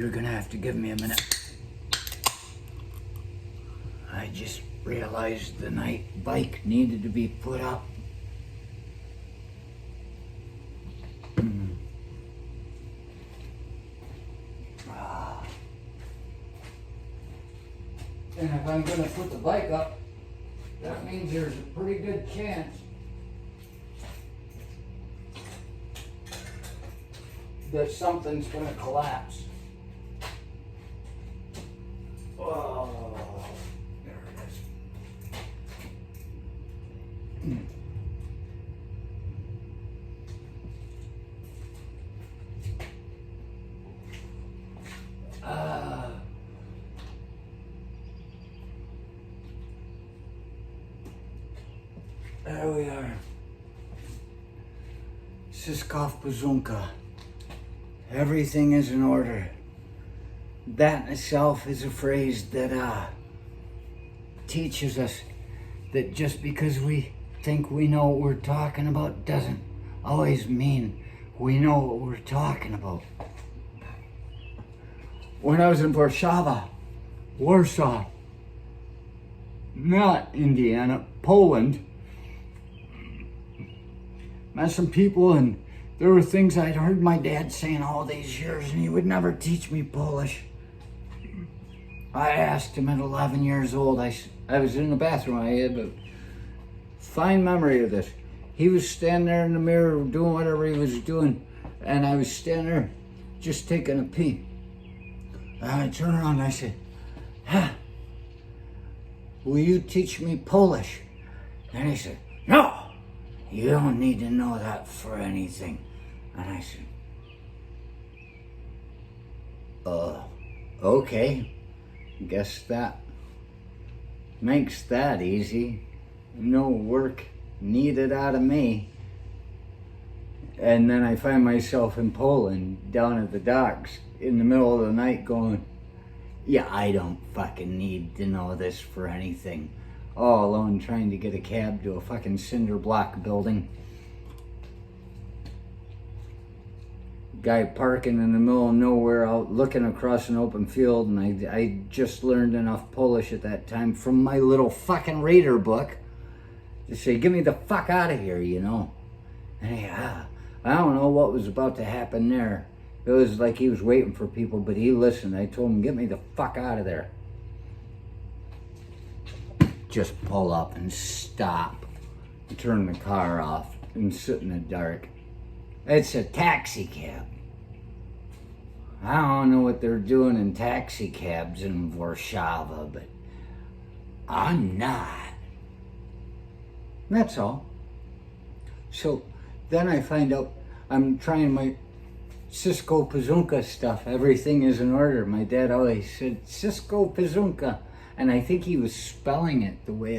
You're gonna have to give me a minute. I just realized the night bike needed to be put up. And if I'm gonna put the bike up, that means there's a pretty good chance that something's gonna collapse. Oh, there it is. There we are. Siskov Bazunka. Everything is in order. That in itself is a phrase that teaches us that just because we think we know what we're talking about doesn't always mean we know what we're talking about. When I was in Warsaw, not Indiana, Poland, met some people, and there were things I'd heard my dad saying all these years, and he would never teach me Polish. I asked him at 11 years old. I was in the bathroom. I had a fine memory of this. He was standing there in the mirror doing whatever he was doing, and I was standing there just taking a pee. And I turned around and I said, will you teach me Polish? And he said, no. You don't need to know that for anything. And I said, okay. Guess that makes that easy. No work needed out of me. And then I find myself in Poland, down at the docks, in the middle of the night going, yeah, I don't fucking need to know this for anything. All alone trying to get a cab to a fucking cinder block building. Guy parking in the middle of nowhere out looking across an open field, and I just learned enough Polish at that time from my little fucking radar book to say, get me the fuck out of here, you know. And I don't know what was about to happen there. It was like he was waiting for people, but he listened. I told him, get me the fuck out of there. Just pull up and stop, and turn the car off and sit in the dark. It's a taxi cab. I don't know what they're doing in taxi cabs in Warsaw, but I'm not. That's all. So then I find out I'm trying my Cisco Pazunka stuff. Everything is in order. My dad always said Cisco Pazunka. And I think he was spelling it the way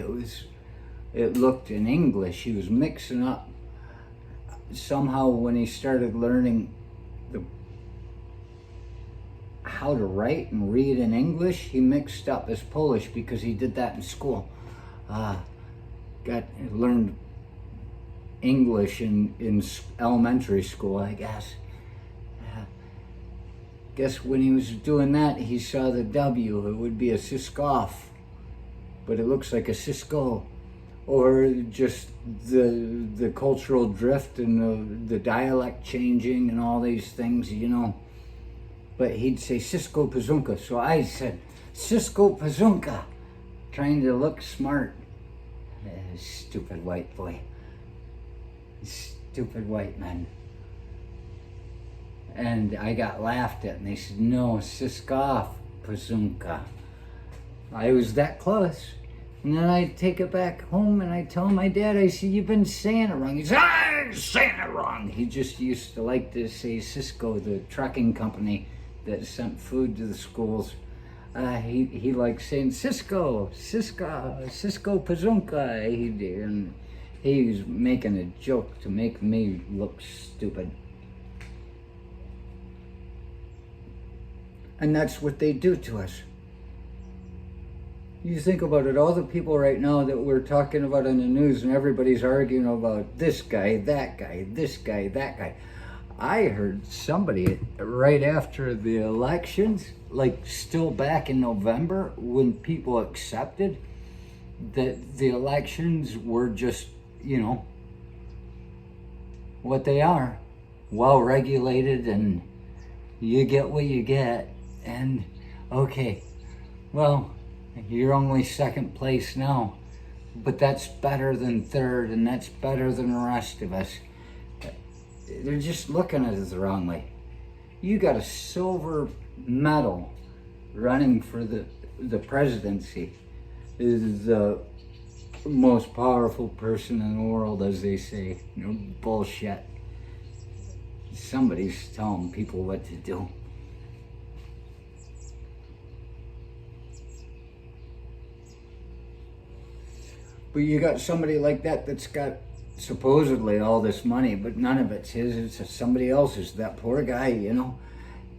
it looked in English. He was mixing up. Somehow when he started learning how to write and read in English, he mixed up his Polish because he did that in school. Learned English in elementary school, I guess. Guess when he was doing that, he saw the W. It would be a Siskov, but it looks like a Cisco, or just the cultural drift and the dialect changing and all these things, you know. But he'd say Cisco Pazunka, so I said Cisco Pazunka, trying to look smart. Stupid white boy. Stupid white man. And I got laughed at, and they said, no, Siskov Pazunka. I was that close. And then I take it back home, and I tell my dad, I said, you've been saying it wrong. He said, I'm saying it wrong. He just used to like to say Cisco, the trucking company that sent food to the schools. He liked saying Cisco Pazunka. And he was making a joke to make me look stupid. And that's what they do to us. You think about it, all the people right now that we're talking about in the news, and everybody's arguing about this guy, that guy, this guy, that guy. I heard somebody right after the elections, like still back in November, when people accepted that the elections were just, what they are, well regulated, and you get what you get. And okay, well, you're only second place now, but that's better than third, and that's better than the rest of us. They're just looking at it the wrong way. You got a silver medal running for the presidency. Is the most powerful person in the world, as they say. Bullshit. Somebody's telling people what to do. But you got somebody like that that's got supposedly all this money, but none of it's his, it's somebody else's. That poor guy,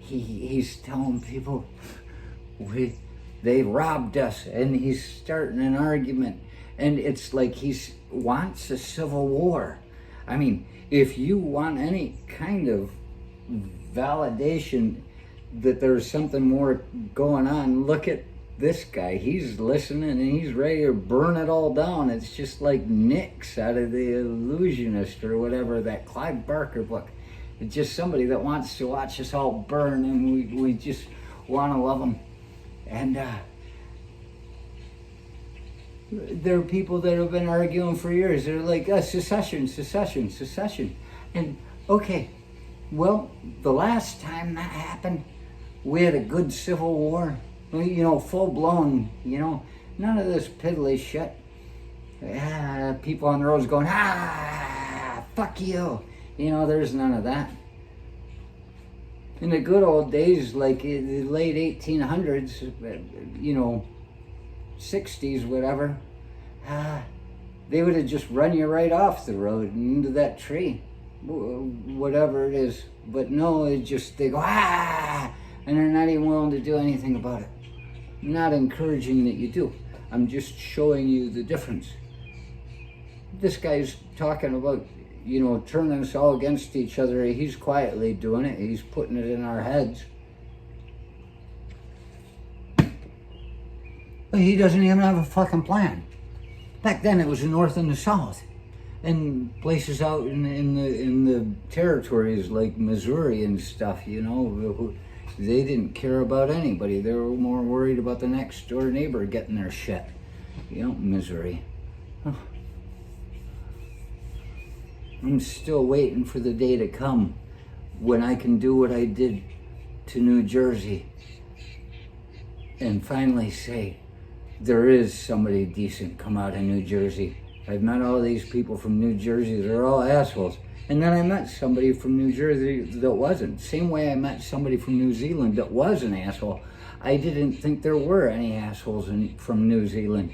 he's telling people they robbed us, and he's starting an argument. And it's like he wants a civil war. I mean, if you want any kind of validation that there's something more going on, look at this guy. He's listening and he's ready to burn it all down. It's just like Nix out of The Illusionist or whatever, that Clive Barker book. It's just somebody that wants to watch us all burn, and we just want to love them. And there are people that have been arguing for years. They're like, secession. And okay, well, the last time that happened, we had a good civil war. Full blown, none of this piddly shit. People on the roads going, fuck you. There's none of that. In the good old days, like in the late 1800s, 60s, whatever, they would have just run you right off the road and into that tree, whatever it is. But no, they go, and they're not even willing to do anything about it. I'm not encouraging that you do. I'm just showing you the difference. This guy's talking about, turning us all against each other. He's quietly doing it. He's putting it in our heads. But he doesn't even have a fucking plan. Back then it was the North and the South. And places out in the territories like Missouri and stuff, they didn't care about anybody. They were more worried about the next door neighbor getting their shit. Missouri. I'm still waiting for the day to come when I can do what I did to New Jersey and finally say, there is somebody decent come out of New Jersey. I've met all these people from New Jersey. They're all assholes. And then I met somebody from New Jersey that wasn't. Same way I met somebody from New Zealand that was an asshole. I didn't think there were any assholes from New Zealand.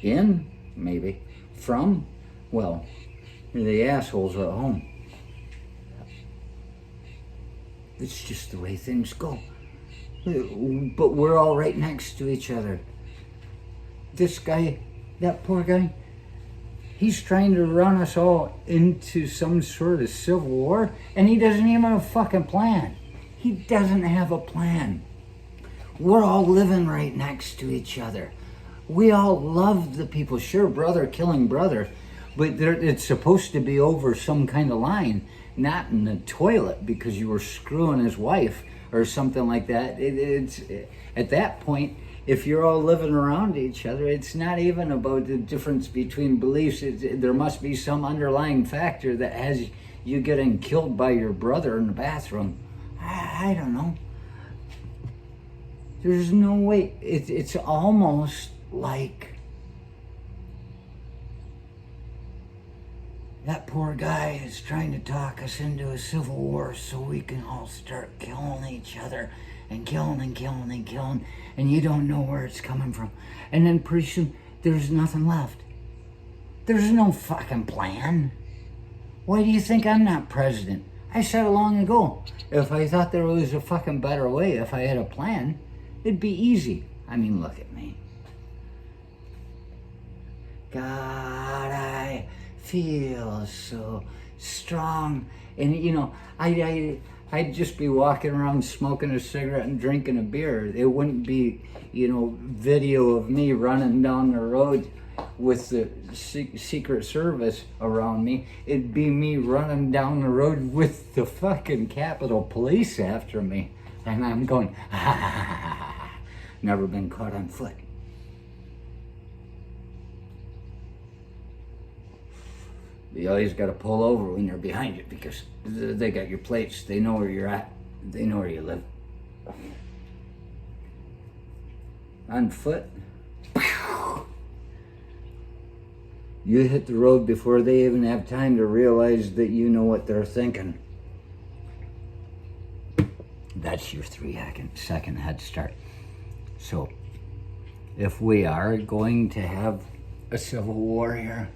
Maybe. From? Well, the assholes are at home. It's just the way things go. But we're all right next to each other. This guy, that poor guy, he's trying to run us all into some sort of civil war, and he doesn't even have a fucking plan. He doesn't have a plan. We're all living right next to each other. We all love the people. Sure, brother killing brother, but it's supposed to be over some kind of line, not in the toilet because you were screwing his wife or something like that. It's at that point, if you're all living around each other, it's not even about the difference between beliefs. There must be some underlying factor that has you getting killed by your brother in the bathroom. I don't know. There's no way. It's almost like that poor guy is trying to talk us into a civil war so we can all start killing each other and killing, and you don't know where it's coming from. And then pretty soon, there's nothing left. There's no fucking plan. Why do you think I'm not president? I said long ago, if I thought there was a fucking better way, if I had a plan, it'd be easy. I mean, look at me. God, I feel so strong. And, you know, I'd just be walking around smoking a cigarette and drinking a beer. It wouldn't be, you know, video of me running down the road with the Secret Service around me. It'd be me running down the road with the fucking Capitol Police after me. And I'm going, ha ha ha ha ha. Never been caught on foot. You always got to pull over when you're behind it because they got your plates. They know where you're at. They know where you live. On foot, you hit the road before they even have time to realize that you know what they're thinking. That's your 3-second head start. So, if we are going to have a civil war here,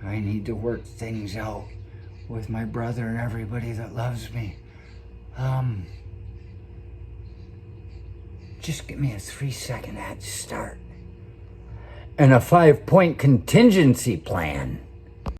I need to work things out with my brother and everybody that loves me. Just give me a 3-second head start and a 5-point contingency plan.